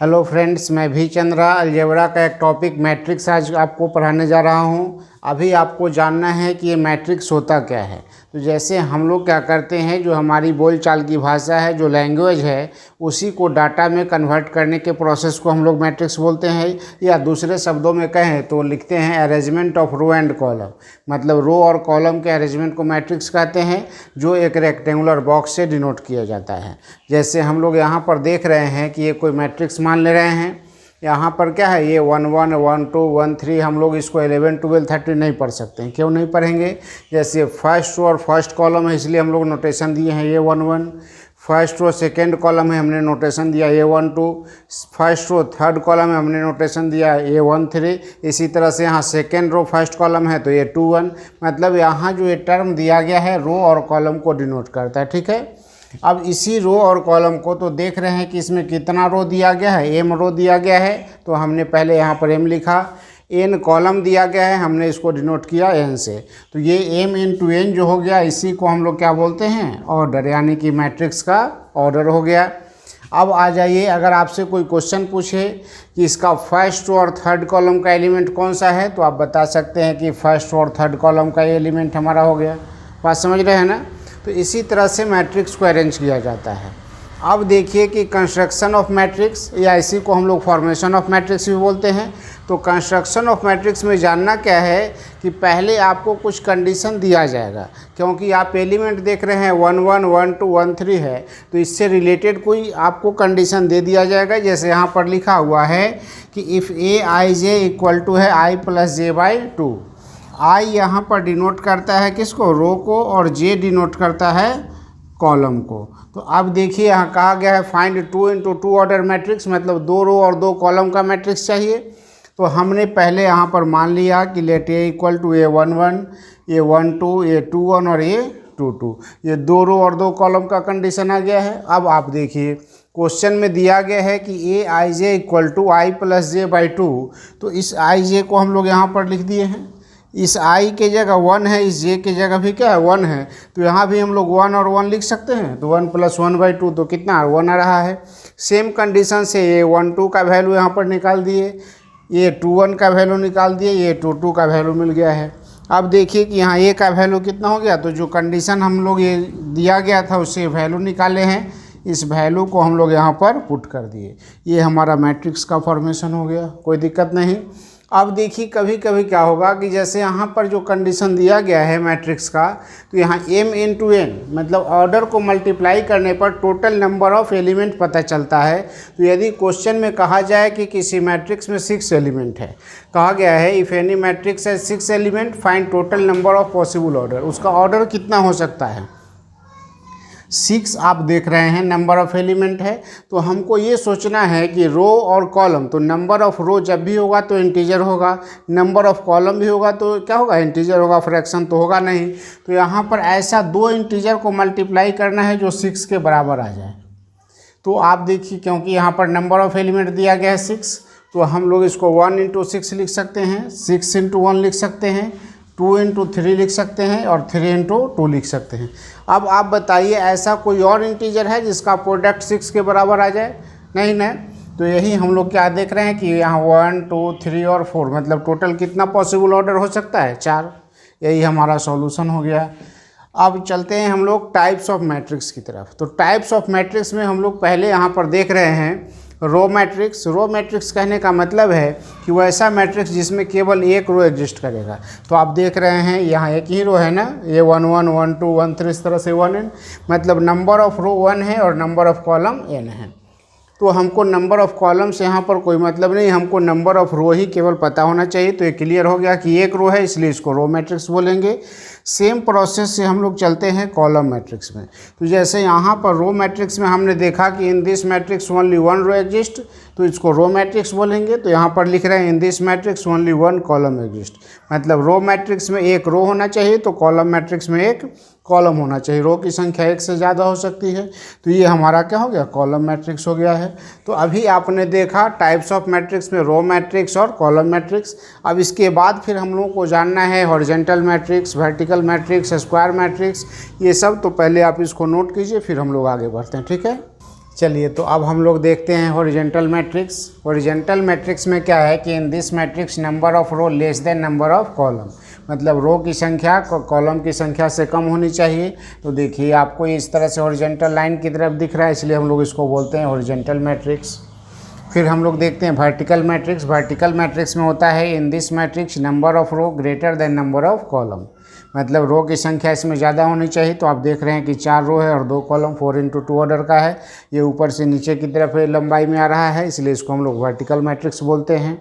Hello friends, मैं भी Chandra algebra का एक टॉपिक मैट्रिक्स आज आपको पढ़ाने जा रहा हूँ। अभी आपको जानना है कि ये मैट्रिक्स होता क्या है। तो जैसे हम लोग क्या करते हैं, जो हमारी बोलचाल की भाषा है, जो लैंग्वेज है, उसी को डाटा में कन्वर्ट करने के प्रोसेस को हम लोग मैट्रिक्स बोलते हैं। या दूसरे शब्दों में कहें तो लिखते हैं arrangement of row and column, मतलब रो और कॉलम के अरेंजमेंट को मैट्रिक्स कहते हैं, जो एक रेक्टेंगुलर बॉक्स से डिनोट किया जाता है। जैसे हम लोग यहाँ पर देख रहे हैं कि ये कोई मैट्रिक्स मान ले रहे हैं। यहाँ पर क्या है, ये 1 1 1 2 1 3, हम लोग इसको 11 12 13 नहीं पढ़ सकते हैं। क्यों नहीं पढ़ेंगे? जैसे फर्स्ट रो और फर्स्ट कॉलम है, इसलिए हम लोग नोटेशन दिए हैं ये 1 1। फर्स्ट रो सेकेंड कॉलम है, हमने नोटेशन दिया ये 1 2। फर्स्ट रो थर्ड कॉलम है, हमने नोटेशन दिया ये 1 3। इसी तरह से यहाँ सेकेंड रो फर्स्ट कॉलम है तो ये 2 1। मतलब यहाँ जो ये टर्म दिया गया है रो और कॉलम को डिनोट करता है। ठीक है, अब इसी रो और कॉलम को तो देख रहे हैं कि इसमें कितना रो दिया गया है, m रो दिया गया है, तो हमने पहले यहाँ पर m लिखा। n कॉलम दिया गया है, हमने इसको डिनोट किया n से। तो ये m इंटू n जो हो गया, इसी को हम लोग क्या बोलते हैं, ऑर्डर, यानी कि मैट्रिक्स का ऑर्डर हो गया। अब आ जाइए, अगर आपसे कोई क्वेश्चन पूछे कि इसका फर्स्ट रो और थर्ड कॉलम का एलिमेंट कौन सा है, तो आप बता सकते हैं कि फर्स्ट रो और थर्ड कॉलम का एलिमेंट हमारा हो गया। बात समझ रहे हैं ना? तो इसी तरह से मैट्रिक्स को अरेंज किया जाता है। अब देखिए कि कंस्ट्रक्शन ऑफ मैट्रिक्स, या इसी को हम लोग फॉर्मेशन ऑफ मैट्रिक्स भी बोलते हैं। तो कंस्ट्रक्शन ऑफ मैट्रिक्स में जानना क्या है कि पहले आपको कुछ कंडीशन दिया जाएगा, क्योंकि आप एलिमेंट देख रहे हैं 1 1 1 2 1 3 है, तो इससे रिलेटेड कोई आपको कंडीशन दे दिया जाएगा। जैसे यहाँ पर लिखा हुआ है कि if A I J equal to है आई प्लस जे बाई 2। आई यहाँ पर डिनोट करता है किसको, रो को, और जे डिनोट करता है कॉलम को। तो अब देखिए यहाँ कहा गया है फाइंड 2 इंटू 2 ऑर्डर मैट्रिक्स, मतलब 2 रो और 2 कॉलम का मैट्रिक्स चाहिए। तो हमने पहले यहाँ पर मान लिया कि लेट ए इक्वल टू ए 1 1, ए 1 2, ए 2 1 और ए 2 2। ये 2 रो और 2 कॉलम का कंडीशन आ गया है। अब आप देखिए क्वेश्चन में दिया गया है कि A I J equal to I plus J by 2। तो इस आई जे को हम लोग यहाँ पर लिख दिए हैं। इस i के जगह 1 है, इस j के जगह भी क्या है, 1 है, तो यहाँ भी हम लोग 1 और 1 लिख सकते हैं। तो 1 प्लस 1 बाई 2 तो कितना 1 आ रहा है। सेम कंडीशन से ये 1 2 का वैल्यू यहाँ पर निकाल दिए, ये 2 1 का वैल्यू निकाल दिए, ये 2 2 का वैल्यू मिल गया है। अब देखिए कि यहाँ a का वैल्यू कितना हो गया, तो जो कंडीशन हम लोग ये दिया गया था उससे वैल्यू निकाले हैं, इस वैल्यू को हम लोग यहाँ पर पुट कर दिए। ये हमारा मैट्रिक्स का फॉर्मेशन हो गया, कोई दिक्कत नहीं। अब देखिए कभी कभी क्या होगा कि जैसे यहाँ पर जो कंडीशन दिया गया है मैट्रिक्स का, तो यहाँ m इंटू n, मतलब ऑर्डर को मल्टीप्लाई करने पर टोटल नंबर ऑफ एलिमेंट पता चलता है। तो यदि क्वेश्चन में कहा जाए कि किसी मैट्रिक्स में 6 एलिमेंट है, कहा गया है इफ़ एनी मैट्रिक्स है 6 element find total number of possible order, उसका ऑर्डर कितना हो सकता है, 6 आप देख रहे हैं नंबर ऑफ एलिमेंट है। तो हमको ये सोचना है कि रो और कॉलम, तो नंबर ऑफ रो जब भी होगा तो इंटीजर होगा, नंबर ऑफ कॉलम भी होगा तो क्या होगा, इंटीजर होगा, फ्रैक्शन तो होगा नहीं। तो यहाँ पर ऐसा 2 इंटीजर को मल्टीप्लाई करना है जो 6 के बराबर आ जाए। तो आप देखिए, क्योंकि यहाँ पर नंबर ऑफ एलिमेंट दिया गया है 6, तो हम लोग इसको 1 इंटू 6 लिख सकते हैं, 6 इंटू 1 लिख सकते हैं, 2 इंटू 3 लिख सकते हैं, और 3 इंटू 2 लिख सकते हैं। अब आप बताइए ऐसा कोई और इंटीजर है जिसका प्रोडक्ट 6 के बराबर आ जाए? नहीं ना। तो यही हम लोग क्या देख रहे हैं कि यहाँ 1 2 3 और 4, मतलब टोटल कितना पॉसिबल ऑर्डर हो सकता है, 4। यही हमारा सॉल्यूशन हो गया। अब चलते हैं हम लोग टाइप्स ऑफ मैट्रिक्स की तरफ। तो टाइप्स ऑफ मैट्रिक्स में हम लोग पहले यहाँ पर देख रहे हैं रो मैट्रिक्स। रो मैट्रिक्स कहने का मतलब है कि वो ऐसा मैट्रिक्स जिसमें केवल एक रो एग्जिस्ट करेगा। तो आप देख रहे हैं यहाँ एक ही रो है ना, ये 1 1 1 2 1 3, इस तरह से 1 n, मतलब नंबर ऑफ रो 1 है और नंबर ऑफ कॉलम n है। तो हमको नंबर ऑफ कॉलम से यहाँ पर कोई मतलब नहीं, हमको नंबर ऑफ रो ही केवल पता होना चाहिए। तो ये क्लियर हो गया कि एक रो है, इसलिए इसको रो मैट्रिक्स बोलेंगे। सेम प्रोसेस से हम लोग चलते हैं कॉलम मैट्रिक्स में। तो जैसे यहाँ पर रो मैट्रिक्स में हमने देखा कि in this matrix only 1 row exist, तो इसको रो मैट्रिक्स बोलेंगे। तो यहाँ पर लिख रहे हैं इन this matrix only 1 column exist, मतलब रो मैट्रिक्स में एक रो होना चाहिए, तो कॉलम मैट्रिक्स में एक कॉलम होना चाहिए। रो की संख्या 1 से ज़्यादा हो सकती है। तो ये हमारा क्या हो गया, कॉलम मैट्रिक्स हो गया है। तो अभी आपने देखा टाइप्स ऑफ मैट्रिक्स में रो मैट्रिक्स और कॉलम मैट्रिक्स। अब इसके बाद फिर हम लोगों को जानना है horizontal matrix, vertical matrix, square matrix, ये सब। तो पहले आप इसको नोट कीजिए, फिर हम लोग आगे बढ़ते हैं, ठीक है। चलिए, तो अब हम लोग देखते हैं हॉरिजॉन्टल मैट्रिक्स। हॉरिजॉन्टल मैट्रिक्स में क्या है कि in this matrix number of row less than number of column, मतलब रो की संख्या कॉलम की संख्या से कम होनी चाहिए। तो देखिए आपको इस तरह से हॉरिजॉन्टल लाइन की तरफ दिख रहा है, इसलिए हम लोग इसको बोलते हैं हॉरिजॉन्टल मैट्रिक्स। फिर हम लोग देखते हैं वर्टिकल मैट्रिक्स। वर्टिकल मैट्रिक्स में होता है in this matrix number of row greater than number of column, मतलब रो की संख्या इसमें ज़्यादा होनी चाहिए। तो आप देख रहे हैं कि 4 रो है और 2 कॉलम, 4×2 ऑर्डर का है। ये ऊपर से नीचे की तरफ लंबाई में आ रहा है, इसलिए इसको हम लोग वर्टिकल मैट्रिक्स बोलते हैं।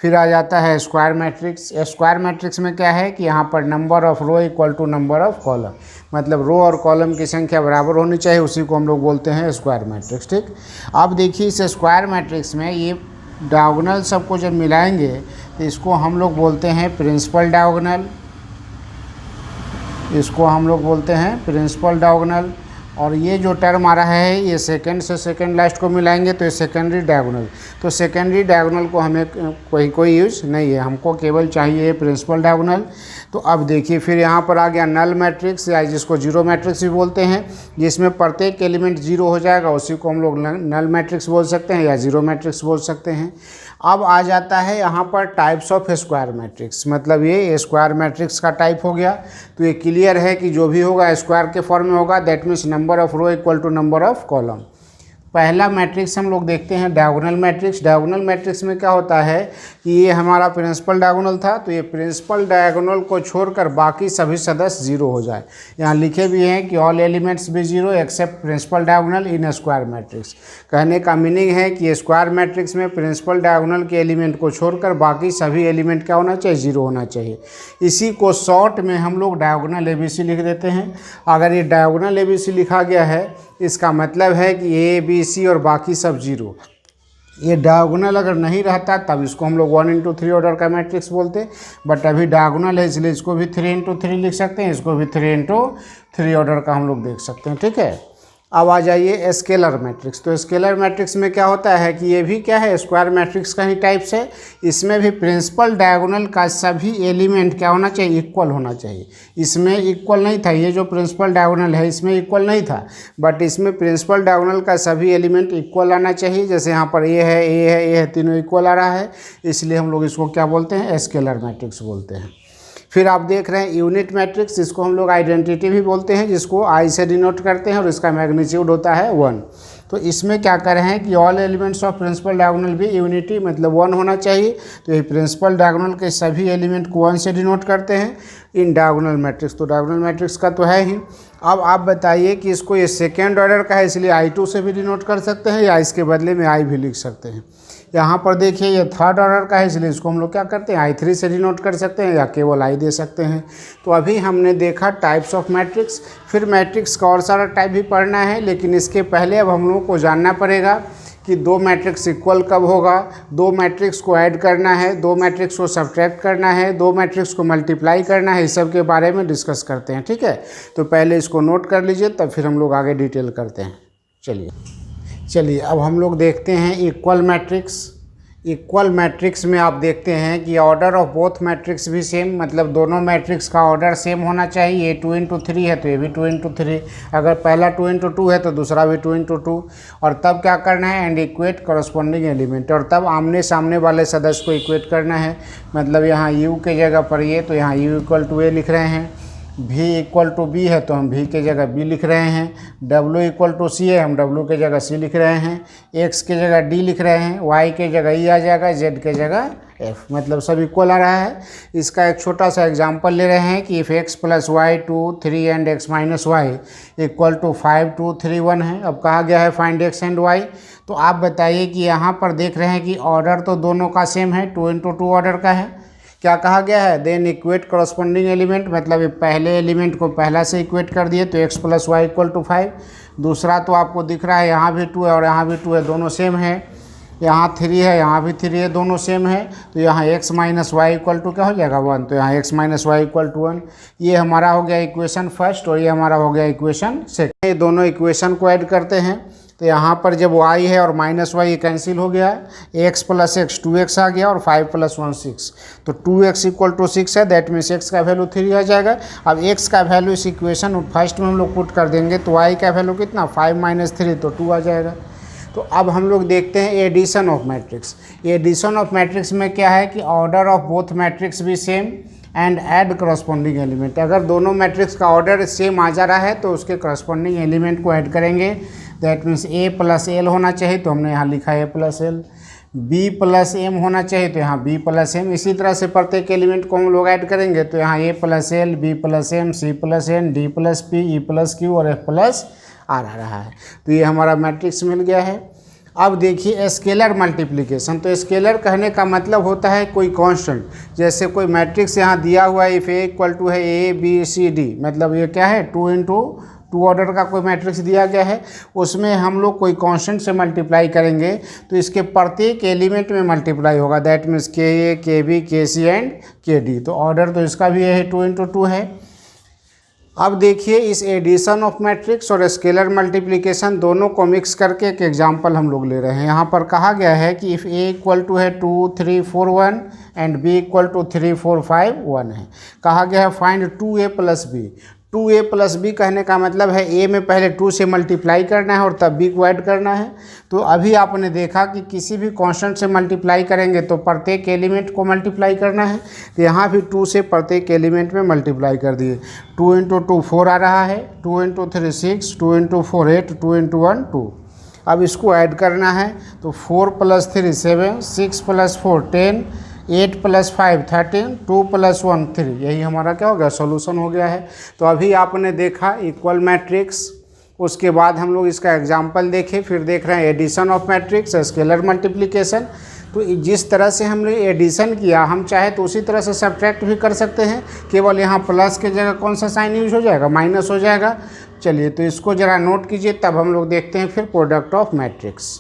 फिर आ जाता है स्क्वायर मैट्रिक्स। स्क्वायर मैट्रिक्स में क्या है कि यहाँ पर number of row equal to number of column, मतलब रो और कॉलम की संख्या बराबर होनी चाहिए, उसी को हम लोग बोलते हैं स्क्वायर मैट्रिक्स। ठीक, अब देखिए इस स्क्वायर मैट्रिक्स में ये डायगोनल सबको जब मिलाएंगे तो इसको हम लोग बोलते हैं प्रिंसिपल डायगोनल, इसको हम लोग बोलते हैं प्रिंसिपल डायगोनल। और ये जो टर्म आ रहा है ये सेकंड से सेकंड लास्ट को मिलाएंगे तो ये सेकेंडरी डायगोनल। तो सेकेंडरी डायगोनल को हमें कोई यूज नहीं है, हमको केवल चाहिए प्रिंसिपल डायगोनल। तो अब देखिए फिर यहाँ पर आ गया नल मैट्रिक्स, या जिसको जीरो मैट्रिक्स भी बोलते हैं, जिसमें प्रत्येक एलिमेंट जीरो हो जाएगा, उसी को हम लोग नल मैट्रिक्स बोल सकते हैं या जीरो मैट्रिक्स बोल सकते हैं। अब आ जाता है यहाँ पर टाइप्स ऑफ स्क्वायर मैट्रिक्स, मतलब ये स्क्वायर मैट्रिक्स का टाइप हो गया। तो ये क्लियर है कि जो भी होगा स्क्वायर के फॉर्म में होगा, that means number of row equal to number of column. पहला मैट्रिक्स हम लोग देखते हैं डायगोनल मैट्रिक्स। डायगोनल मैट्रिक्स में क्या होता है कि ये हमारा प्रिंसिपल डायगोनल था, तो ये प्रिंसिपल डायगोनल को छोड़कर बाकी सभी सदस्य जीरो हो जाए। यहाँ लिखे भी हैं कि ऑल एलिमेंट्स भी zero except principal diagonal in square matrix. कहने का मीनिंग है कि स्क्वायर मैट्रिक्स में प्रिंसिपल डायगोनल के एलिमेंट को छोड़कर बाकी सभी एलिमेंट क्या होना चाहिए, जीरो होना चाहिए। इसी को शॉर्ट में हम लोग डायगोनल ABC लिख देते हैं। अगर ये डायगोनल ABC लिखा गया है, इसका मतलब है कि ABC और बाकी सब जीरो। ये डायगोनल अगर नहीं रहता तब इसको हम लोग 1×3 ऑर्डर का मैट्रिक्स बोलते, बट अभी डायगोनल है इसलिए इसको भी 3×3 लिख सकते हैं, इसको भी 3×3 ऑर्डर का हम लोग देख सकते हैं। ठीक है, अब आ जाइए स्केलर मैट्रिक्स। तो स्केलर मैट्रिक्स में क्या होता है कि ये भी क्या है, स्क्वायर मैट्रिक्स का ही टाइप्स है। इसमें भी प्रिंसिपल डायगोनल का सभी एलिमेंट क्या होना चाहिए, इक्वल होना चाहिए। इसमें इक्वल नहीं था, ये जो प्रिंसिपल डायगोनल है इसमें इक्वल नहीं था, बट इसमें प्रिंसिपल डायगोनल का सभी एलिमेंट इक्वल आना चाहिए। जैसे यहाँ पर ए है, ए है, ए है, तीनों इक्वल आ रहा है, इसलिए हम लोग इसको क्या बोलते हैं, स्केलर मैट्रिक्स बोलते हैं। फिर आप देख रहे हैं यूनिट मैट्रिक्स, जिसको हम लोग आइडेंटिटी भी बोलते हैं, जिसको आई से डिनोट करते हैं और इसका मैग्नीट्यूड होता है 1। तो इसमें क्या कर रहे हैं कि all elements of principal diagonal भी यूनिटी मतलब 1 होना चाहिए। तो ये प्रिंसिपल डायगोनल के सभी एलिमेंट को 1 से डिनोट करते हैं इन डायगोनल मैट्रिक्स। तो डायगोनल मैट्रिक्स का तो है ही। अब आप बताइए कि इसको ये सेकेंड ऑर्डर का है इसलिए I2 से भी डिनोट कर सकते हैं, या इसके बदले में I भी लिख सकते हैं। यहाँ पर देखिए ये थर्ड ऑर्डर का है इसलिए इसको हम लोग क्या करते हैं, I3 से डिनोट कर सकते हैं या केवल I दे सकते हैं। तो अभी हमने देखा टाइप्स ऑफ मैट्रिक्स। फिर मैट्रिक्स का और सारा टाइप भी पढ़ना है, लेकिन इसके पहले अब हम लोगों को जानना पड़ेगा कि दो मैट्रिक्स इक्वल कब होगा, दो मैट्रिक्स को ऐड करना है, दो मैट्रिक्स को सब्ट्रैक्ट करना है, दो मैट्रिक्स को मल्टीप्लाई करना है, इस सब के बारे में डिस्कस करते हैं। ठीक है, तो पहले इसको नोट कर लीजिए, तब फिर हम लोग आगे डिटेल करते हैं। चलिए अब हम लोग देखते हैं इक्वल मैट्रिक्स। इक्वल मैट्रिक्स में आप देखते हैं कि ऑर्डर ऑफ बोथ मैट्रिक्स भी सेम, मतलब दोनों मैट्रिक्स का ऑर्डर सेम होना चाहिए। ये 2×3 है तो ये भी 2×3, अगर पहला 2×2 है तो दूसरा भी 2×2। और तब क्या करना है, एंड इक्वेट करस्पॉन्डिंग एलिमेंट, और तब आमने सामने वाले सदस्य को इक्वेट करना है। मतलब यहाँ u के जगह पर ये, तो यहाँ u = a लिख रहे हैं, v = b है तो हम v के जगह b लिख रहे हैं, w = c है हम w के जगह c लिख रहे हैं, x के जगह d लिख रहे हैं, y के जगह e आ जाएगा, z के जगह f, मतलब सब इक्वल आ रहा है। इसका एक छोटा सा एग्जांपल ले रहे हैं कि if x + y 2 3 and x - y = 5 2 3 1 है। अब कहा गया है फाइंड x एंड y। तो आप बताइए कि यहाँ पर देख रहे हैं कि ऑर्डर तो दोनों का सेम है, 2×2 ऑर्डर का है। क्या कहा गया है, देन इक्वेट करस्पॉन्डिंग एलिमेंट, मतलब पहले एलिमेंट को पहला से इक्वेट कर दिए तो x + y = 5। दूसरा तो आपको दिख रहा है यहाँ भी 2 है और यहाँ भी 2 है, दोनों सेम है। यहाँ 3 है, यहाँ भी 3 है, दोनों सेम है। तो यहाँ x - y = क्या हो जाएगा 1, तो यहाँ x - y = 1। ये हमारा हो गया इक्वेशन फर्स्ट और ये हमारा हो गया इक्वेशन सेकंड। ये दोनों इक्वेशन को ऐड करते हैं। तो यहाँ पर जब y है और माइनस वाई कैंसिल हो गया, x प्लस एक्स 2x आ गया और 5 प्लस 1 6, तो 2x इक्वल टू 6 है, दैट मीन्स x का वैल्यू 3 आ जाएगा। अब x का वैल्यू इस इक्वेशन फर्स्ट में हम लोग पुट कर देंगे, तो y का वैल्यू कितना 5 माइनस 3 तो 2 आ जाएगा। तो अब हम लोग देखते हैं addition of matrix. Addition of matrix में क्या है कि ऑर्डर ऑफ बोथ मैट्रिक्स भी same and add corresponding element. अगर दोनों मैट्रिक्स का ऑर्डर सेम आ जा रहा है तो उसके करस्पॉन्डिंग एलिमेंट को ऐड करेंगे, that means a plus L होना चाहिए, तो हमने यहाँ लिखा है a plus L. b plus M होना चाहिए, तो यहाँ b प्लस एम। इसी तरह से प्रत्येक एलिमेंट को हम लोग ऐड करेंगे, तो यहाँ a plus L, b plus M, c plus N, d plus P, e plus Q और f प्लस आर आ रहा है। तो ये हमारा मैट्रिक्स मिल गया है। अब देखिए स्केलर मल्टीप्लिकेशन। तो स्केलर कहने का मतलब होता है कोई कांस्टेंट। जैसे कोई मैट्रिक्स यहाँ दिया हुआ है, इफ़ ए इक्वल टू है ए बी सी डी, मतलब ये क्या है 2 इंटू 2 ऑर्डर का कोई मैट्रिक्स दिया गया है, उसमें हम लोग कोई कांस्टेंट से मल्टीप्लाई करेंगे तो इसके प्रत्येक एलिमेंट में मल्टीप्लाई होगा, दैट मीन्स के ए, के बी, के सी एंड के डी। तो ऑर्डर तो इसका भी है 2 इंटू 2 है। अब देखिए इस एडिशन ऑफ मैट्रिक्स और स्केलर मल्टीप्लिकेशन दोनों को मिक्स करके एक एग्जांपल हम लोग ले रहे हैं। यहाँ पर कहा गया है कि इफ़ ए इक्वल टू है 2 3 4 1 एंड बी इक्वल टू 3 4 5 1 है। कहा गया है find 2a plus B. 2a plus B कहने का मतलब है a में पहले 2 से मल्टीप्लाई करना है और तब b को ऐड करना है। तो अभी आपने देखा कि किसी भी कांस्टेंट से मल्टीप्लाई करेंगे तो प्रत्येक एलिमेंट को मल्टीप्लाई करना है, तो यहाँ भी 2 से प्रत्येक एलिमेंट में मल्टीप्लाई कर दिए। 2 इंटू 2 4 आ रहा है, 2 इंटू 3 6, 2 इंटू 4 8, 2 इंटू 1 2। अब इसको ऐड करना है, तो 4 प्लस 3 7, 6 प्लस 4 10, 8 प्लस 5 13, 2 प्लस 1 3। यही हमारा क्या हो गया, सॉल्यूशन हो गया है। तो अभी आपने देखा इक्वल मैट्रिक्स, उसके बाद हम लोग इसका एग्जांपल देखें, फिर देख रहे हैं addition of matrix, scalar multiplication. तो जिस तरह से हमने एडिशन किया, हम चाहे तो उसी तरह से सब्ट्रैक्ट भी कर सकते हैं, केवल यहाँ प्लस के जगह कौन सा साइन यूज हो जाएगा, माइनस हो जाएगा। चलिए तो इसको ज़रा नोट कीजिए, तब हम लोग देखते हैं फिर प्रोडक्ट ऑफ मैट्रिक्स।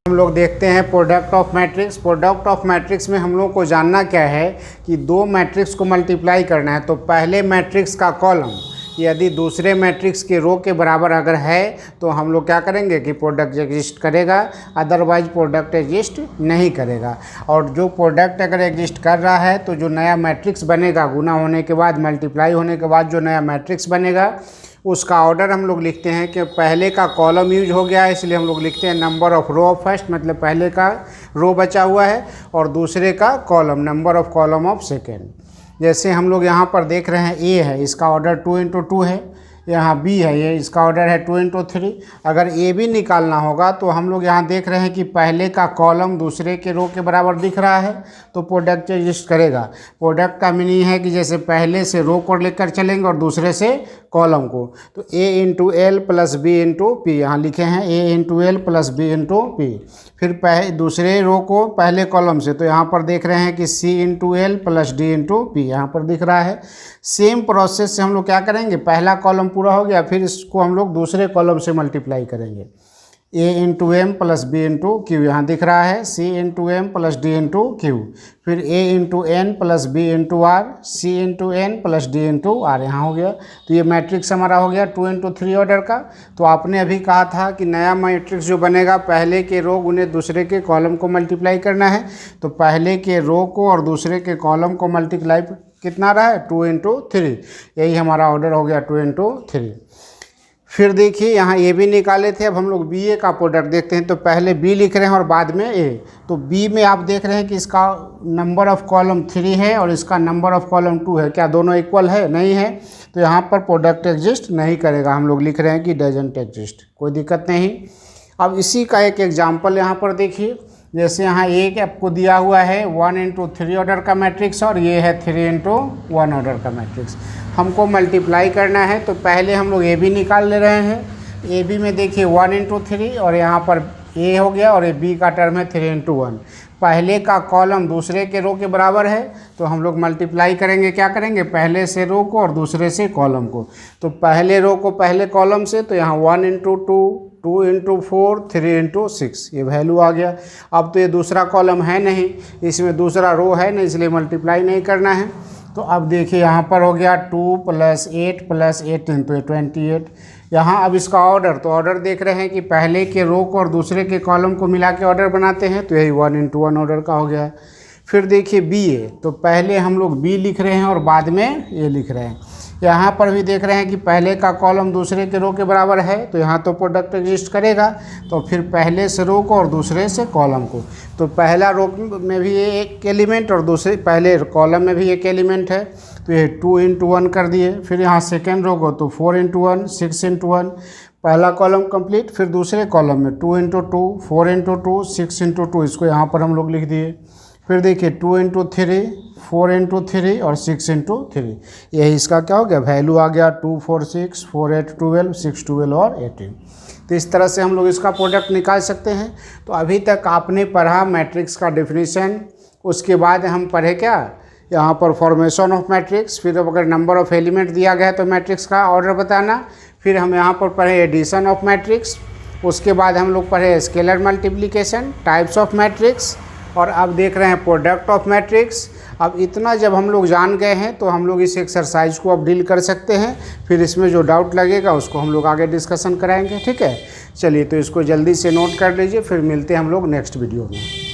हम लोग देखते हैं product of matrix. Product of matrix में हम लोग को जानना क्या है कि दो मैट्रिक्स को मल्टीप्लाई करना है, तो पहले मैट्रिक्स का कॉलम यदि दूसरे मैट्रिक्स के रो के बराबर अगर है तो हम लोग क्या करेंगे कि प्रोडक्ट एग्जिस्ट करेगा, अदरवाइज प्रोडक्ट एग्जिस्ट नहीं करेगा। और जो प्रोडक्ट अगर एग्जिस्ट कर रहा है तो जो नया मैट्रिक्स बनेगा, गुना होने के बाद मल्टीप्लाई होने के बाद जो नया मैट्रिक्स बनेगा उसका ऑर्डर हम लोग लिखते हैं कि पहले का कॉलम यूज हो गया है, इसलिए हम लोग लिखते हैं number of row of first, मतलब पहले का रो बचा हुआ है, और दूसरे का column number of column of second. जैसे हम लोग यहाँ पर देख रहे हैं ए है, इसका ऑर्डर 2 इंटू 2 है, यहाँ बी है, ये इसका ऑर्डर है 2 इंटू 3। अगर ए भी निकालना होगा तो हम लोग यहाँ देख रहे हैं कि पहले का कॉलम दूसरे के रो के बराबर दिख रहा है तो प्रोडक्ट एग्जिस्ट करेगा। प्रोडक्ट का मीनिंग है कि जैसे पहले से रो को लेकर चलेंगे और दूसरे से कॉलम को, तो A into L plus B into P, यहाँ लिखे हैं A into L plus B into P. फिर दूसरे रो को पहले कॉलम से, तो यहाँ पर देख रहे हैं कि C into L plus D into P, यहाँ पर दिख रहा है। सेम प्रोसेस से हम लोग क्या करेंगे, पहला कॉलम पूरा हो गया, फिर इसको हम लोग दूसरे कॉलम से मल्टीप्लाई करेंगे। A into M plus B into Q, यहाँ दिख रहा है C into M plus D into Q. फिर A into N plus B into R, C into N plus D into R, यहाँ हो गया। तो ये मैट्रिक्स हमारा हो गया 2 इंटू 3 ऑर्डर का। तो आपने अभी कहा था कि नया मैट्रिक्स जो बनेगा पहले के रो उन्हें दूसरे के कॉलम को मल्टीप्लाई करना है, तो पहले के रो को और दूसरे के कॉलम को मल्टीप्लाई कितना रहा है 2 इंटू 3, यही हमारा ऑर्डर हो गया 2 इंटू 3। फिर देखिए यहाँ ए भी निकाले थे, अब हम लोग बी ए का प्रोडक्ट देखते हैं। तो पहले बी लिख रहे हैं और बाद में ए। तो बी में आप देख रहे हैं कि इसका नंबर ऑफ कॉलम 3 है और इसका नंबर ऑफ कॉलम 2 है, क्या दोनों इक्वल है, नहीं है, तो यहाँ पर प्रोडक्ट एग्जिस्ट नहीं करेगा। हम लोग लिख रहे हैं कि डजंट एग्जिस्ट, कोई दिक्कत नहीं। अब इसी का एक एग्जाम्पल यहाँ पर देखिए, जैसे यहाँ एक आपको दिया हुआ है 1 इंटू 3 ऑर्डर का मैट्रिक्स और ये है 3 इंटू 1 ऑर्डर का मैट्रिक्स। हमको मल्टीप्लाई करना है, तो पहले हम लोग ए बी निकाल ले रहे हैं। ए बी में देखिए 1 इंटू 3 और यहाँ पर ए हो गया और ये बी का टर्म है 3 इंटू 1। पहले का कॉलम दूसरे के रो के बराबर है, तो हम लोग मल्टीप्लाई करेंगे, क्या करेंगे, पहले से रो को और दूसरे से कॉलम को। तो पहले रो को पहले कॉलम से, तो यहाँ 1 इंटू 2, 2 इंटू 4, 3 इंटू 6, ये वैल्यू आ गया। अब तो ये दूसरा कॉलम है नहीं, इसमें दूसरा रो है नहीं, इसलिए मल्टीप्लाई नहीं करना है। तो अब देखिए यहाँ पर हो गया 2 प्लस 8 प्लस 18, तो 28। यहाँ अब इसका ऑर्डर, तो ऑर्डर देख रहे हैं कि पहले के रो को और दूसरे के कॉलम को मिला के ऑर्डर बनाते हैं, तो यही 1 into 1 ऑर्डर का हो गया। फिर देखिए बी है, तो पहले हम लोग बी लिख रहे हैं और बाद में ए लिख रहे हैं। यहाँ पर भी देख रहे हैं कि पहले का कॉलम दूसरे के रो के बराबर है, तो यहाँ तो प्रोडक्ट एग्जिस्ट करेगा, तो फिर पहले से रो को और दूसरे से कॉलम को, तो पहला रो में भी एक एलिमेंट और दूसरे पहले कॉलम में भी एक एलिमेंट है, तो ये 2 into 1 कर दिए। फिर यहाँ सेकेंड रो को तो 4 into 1 6 into 1, पहला कॉलम कंप्लीट। फिर दूसरे कॉलम में 2 into 2 4 into 2 6 into 2, इसको यहाँ पर हम लोग लिख दिए। फिर देखिए 2 into 3 4 into 3 और 6 into 3, यही इसका क्या हो गया, वैल्यू आ गया 2 4 6 4 8 12 6 12 और 18। तो इस तरह से हम लोग इसका प्रोडक्ट निकाल सकते हैं। तो अभी तक आपने पढ़ा मैट्रिक्स का डेफिनेशन, उसके बाद हम पढ़े क्या, यहाँ पर फॉर्मेशन ऑफ मैट्रिक्स, फिर अगर नंबर ऑफ एलिमेंट दिया गया तो मैट्रिक्स का ऑर्डर बताना, फिर हम यहाँ पर पढ़े एडिशन ऑफ मैट्रिक्स, उसके बाद हम लोग पढ़े scalar multiplication, types of matrix, और अब देख रहे हैं प्रोडक्ट ऑफ मैट्रिक्स। अब इतना जब हम लोग जान गए हैं तो हम लोग इस एक्सरसाइज को अब डील कर सकते हैं, फिर इसमें जो डाउट लगेगा उसको हम लोग आगे डिस्कशन कराएंगे, ठीक है। चलिए तो इसको जल्दी से नोट कर लीजिए, फिर मिलते हैं हम लोग नेक्स्ट वीडियो में।